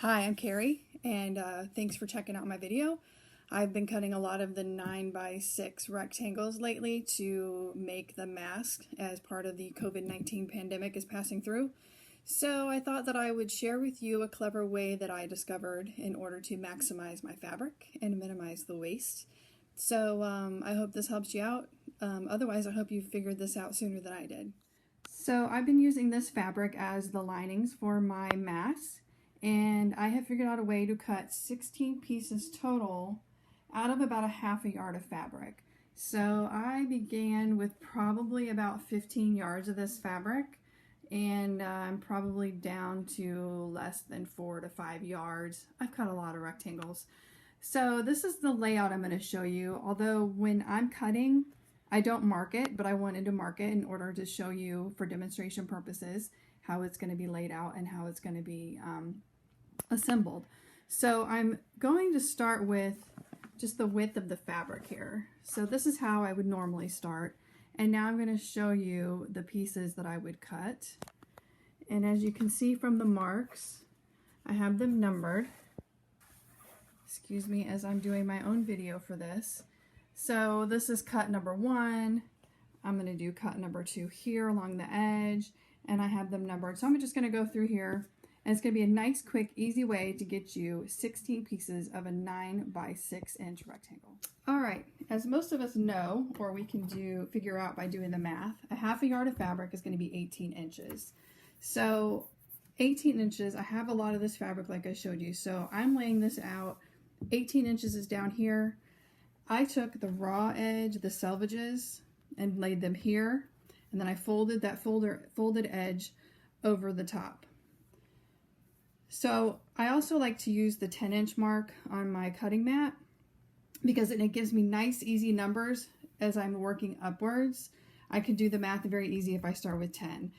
Hi, I'm Carrie, and thanks for checking out my video. I've been cutting a lot of the 9x6 rectangles lately to make the mask as part of the COVID-19 pandemic is passing through. So I thought that I would share with you a clever way that I discovered in order to maximize my fabric and minimize the waste. So I hope this helps you out. Otherwise, I hope you figured this out sooner than I did. So I've been using this fabric as the linings for my mask. And I have figured out a way to cut 16 pieces total out of about a half a yard of fabric. So I began with probably about 15 yards of this fabric, and I'm probably down to less than 4 to 5 yards. I've cut a lot of rectangles. So this is the layout I'm going to show you, although when I'm cutting, I don't mark it, but I wanted to mark it in order to show you for demonstration purposes how it's going to be laid out and how it's going to be assembled. So I'm going to start with just the width of the fabric here. So this is how I would normally start. And now I'm going to show you the pieces that I would cut. And as you can see from the marks, I have them numbered. Excuse me as I'm doing my own video for this. So this is cut number 1. I'm going to do cut number 2 here along the edge, and I have them numbered. So I'm just going to go through here, and it's going to be a nice, quick, easy way to get you 16 pieces of a 9x6 inch rectangle. All right, as most of us know, or we can figure out by doing the math, a half a yard of fabric is going to be 18 inches. So 18 inches, I have a lot of this fabric like I showed you, so I'm laying this out. 18 inches is down here. I took the raw edge, the selvages, and laid them here, and then I folded that folded edge over the top. So I also like to use the 10-inch mark on my cutting mat because it gives me nice, easy numbers as I'm working upwards. I can do the math very easy if I start with 10.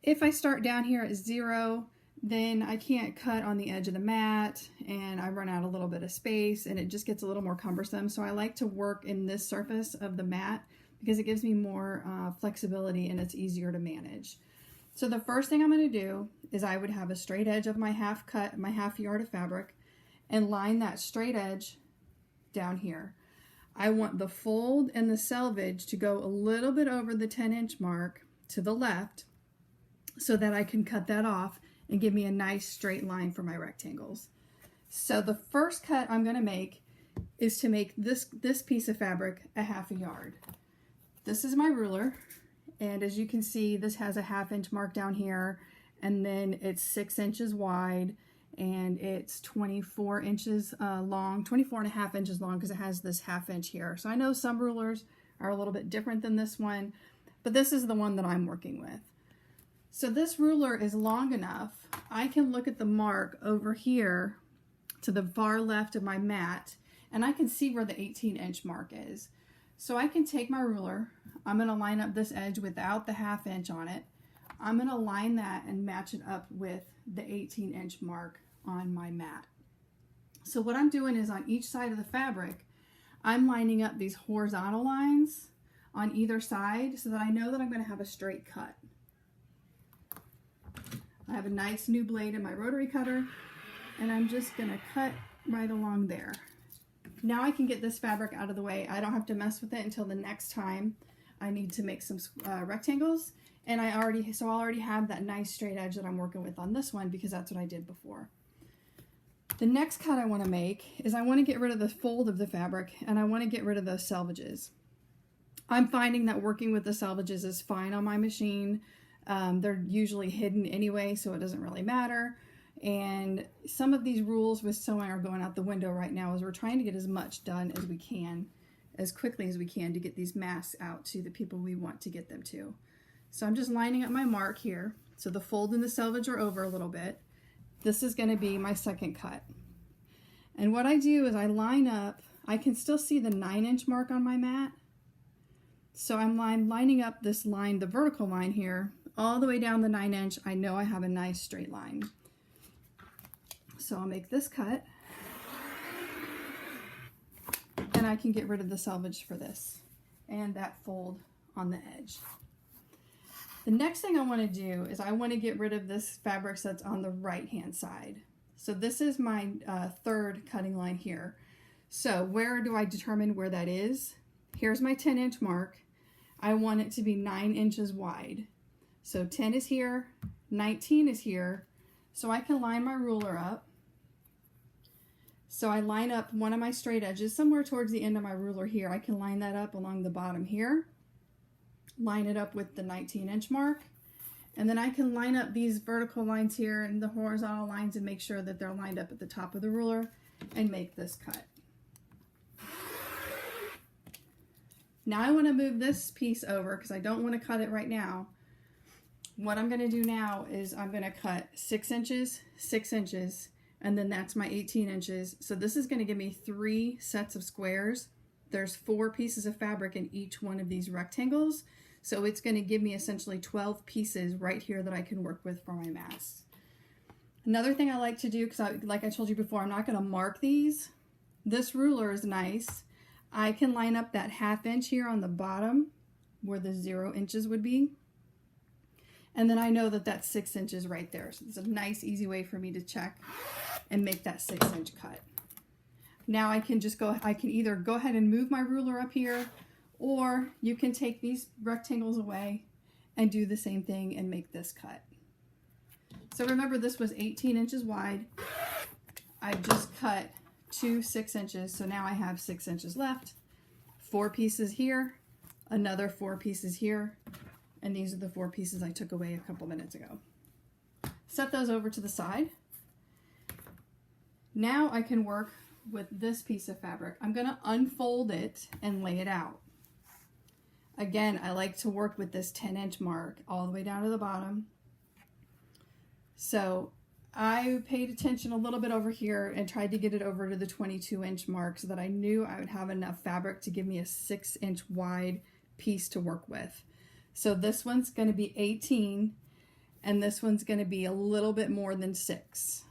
If I start down here at 0, then I can't cut on the edge of the mat, and I run out a little bit of space, and it just gets a little more cumbersome. So I like to work in this surface of the mat because it gives me more flexibility and it's easier to manage. So the first thing I'm going to do is I would have a straight edge of my half yard of fabric, and line that straight edge down here. I want the fold and the selvage to go a little bit over the 10-inch mark to the left so that I can cut that off and give me a nice straight line for my rectangles. So the first cut I'm going to make is to make this piece of fabric a half a yard. This is my ruler, and as you can see, this has a 1/2 inch mark down here, and then it's 6 inches wide, and it's 24 inches long, 24.5 inches long, because it has this 1/2 inch here. So I know some rulers are a little bit different than this one, but this is the one that I'm working with. So this ruler is long enough, I can look at the mark over here to the far left of my mat, and I can see where the 18-inch mark is. So I can take my ruler, I'm going to line up this edge without the 1/2 inch on it. I'm going to line that and match it up with the 18-inch mark on my mat. So what I'm doing is on each side of the fabric, I'm lining up these horizontal lines on either side so that I know that I'm going to have a straight cut. I have a nice new blade in my rotary cutter, and I'm just going to cut right along there. Now I can get this fabric out of the way. I don't have to mess with it until the next time I need to make some rectangles, and I already have that nice straight edge that I'm working with on this one because that's what I did before. The next cut I want to make is I want to get rid of the fold of the fabric, and I want to get rid of those selvages. I'm finding that working with the selvages is fine on my machine. They're usually hidden anyway, so it doesn't really matter. And some of these rules with sewing are going out the window right now as we're trying to get as much done as we can, as quickly as we can, to get these masks out to the people we want to get them to. So I'm just lining up my mark here. So the fold and the selvage are over a little bit. This is going to be my second cut. And what I do is I line up, I can still see the 9-inch mark on my mat. So I'm lining up this line, the vertical line here, all the way down the 9-inch. I know I have a nice straight line. So I'll make this cut, and I can get rid of the selvage for this and that fold on the edge. The next thing I want to do is I want to get rid of this fabric that's on the right hand side. So this is my third cutting line here. So where do I determine where that is? Here's my 10-inch mark. I want it to be 9 inches wide. So 10 is here, 19 is here. So I can line my ruler up. So I line up one of my straight edges somewhere towards the end of my ruler here. I can line that up along the bottom here. Line it up with the 19-inch mark. And then I can line up these vertical lines here and the horizontal lines and make sure that they're lined up at the top of the ruler and make this cut. Now I want to move this piece over because I don't want to cut it right now. What I'm going to do now is I'm going to cut 6 inches, 6 inches, and then that's my 18 inches. So this is going to give me 3 sets of squares. There's 4 pieces of fabric in each one of these rectangles. So it's going to give me essentially 12 pieces right here that I can work with for my mask. Another thing I like to do, because like I told you before, I'm not going to mark these. This ruler is nice. I can line up that 1/2 inch here on the bottom where the 0 inches would be. And then I know that that's 6 inches right there. So it's a nice, easy way for me to check and make that 6-inch cut. Now I can either go ahead and move my ruler up here, or you can take these rectangles away and do the same thing and make this cut. So remember, this was 18 inches wide. I just cut 2 6 inches, so now I have 6 inches left. 4 pieces here, another 4 pieces here, and these are the 4 pieces I took away a couple minutes ago. Set those over to the side. Now I can work with this piece of fabric. I'm going to unfold it and lay it out. Again, I like to work with this 10-inch mark all the way down to the bottom. So I paid attention a little bit over here and tried to get it over to the 22-inch mark so that I knew I would have enough fabric to give me a 6-inch wide piece to work with. So this one's going to be 18 and this one's going to be a little bit more than 6.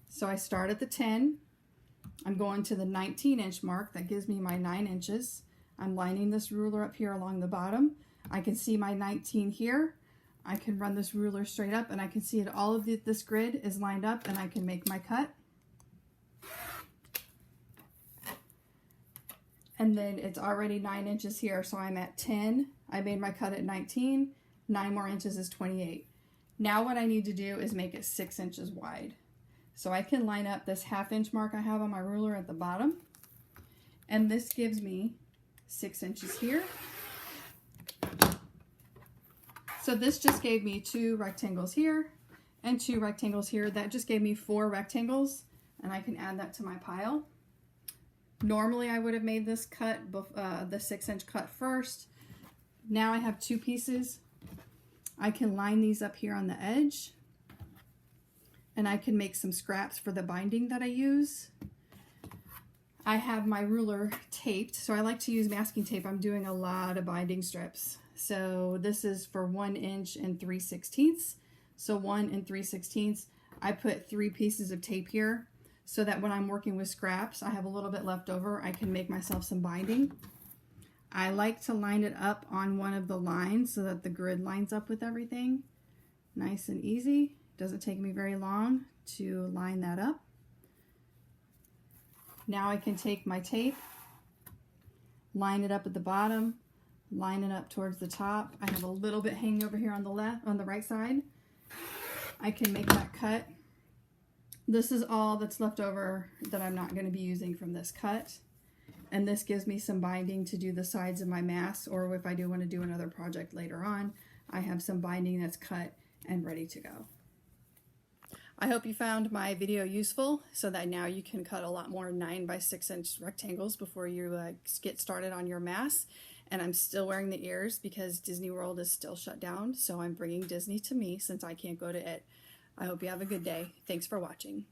So I start at the 10. I'm going to the 19-inch mark. That gives me my 9 inches. I'm lining this ruler up here along the bottom. I can see my 19 here. I can run this ruler straight up and I can see it. All of this grid is lined up and I can make my cut. And then it's already 9 inches here, so I'm at 10. I made my cut at 19. 9 more inches is 28. Now what I need to do is make it 6 inches wide. So I can line up this 1/2 inch mark I have on my ruler at the bottom. And this gives me 6 inches here. So this just gave me 2 rectangles here and 2 rectangles here. That just gave me 4 rectangles, and I can add that to my pile. Normally I would have made this cut, the 6-inch cut first. Now I have 2 pieces. I can line these up here on the edge, and I can make some scraps for the binding that I use. I have my ruler taped, so I like to use masking tape. I'm doing a lot of binding strips. So this is for 1 inch and 3/16. So 1 and 3/16. I put 3 pieces of tape here so that when I'm working with scraps, I have a little bit left over. I can make myself some binding. I like to line it up on one of the lines so that the grid lines up with everything. Nice and easy. Doesn't take me very long to line that up. Now I can take my tape, line it up at the bottom, line it up towards the top. I have a little bit hanging over here on the right side. I can make that cut. This is all that's left over that I'm not going to be using from this cut. And this gives me some binding to do the sides of my mask, or if I do want to do another project later on, I have some binding that's cut and ready to go. I hope you found my video useful so that now you can cut a lot more 9 by 6 inch rectangles before you get started on your mask. And I'm still wearing the ears because Disney World is still shut down, so I'm bringing Disney to me since I can't go to it. I hope you have a good day. Thanks for watching.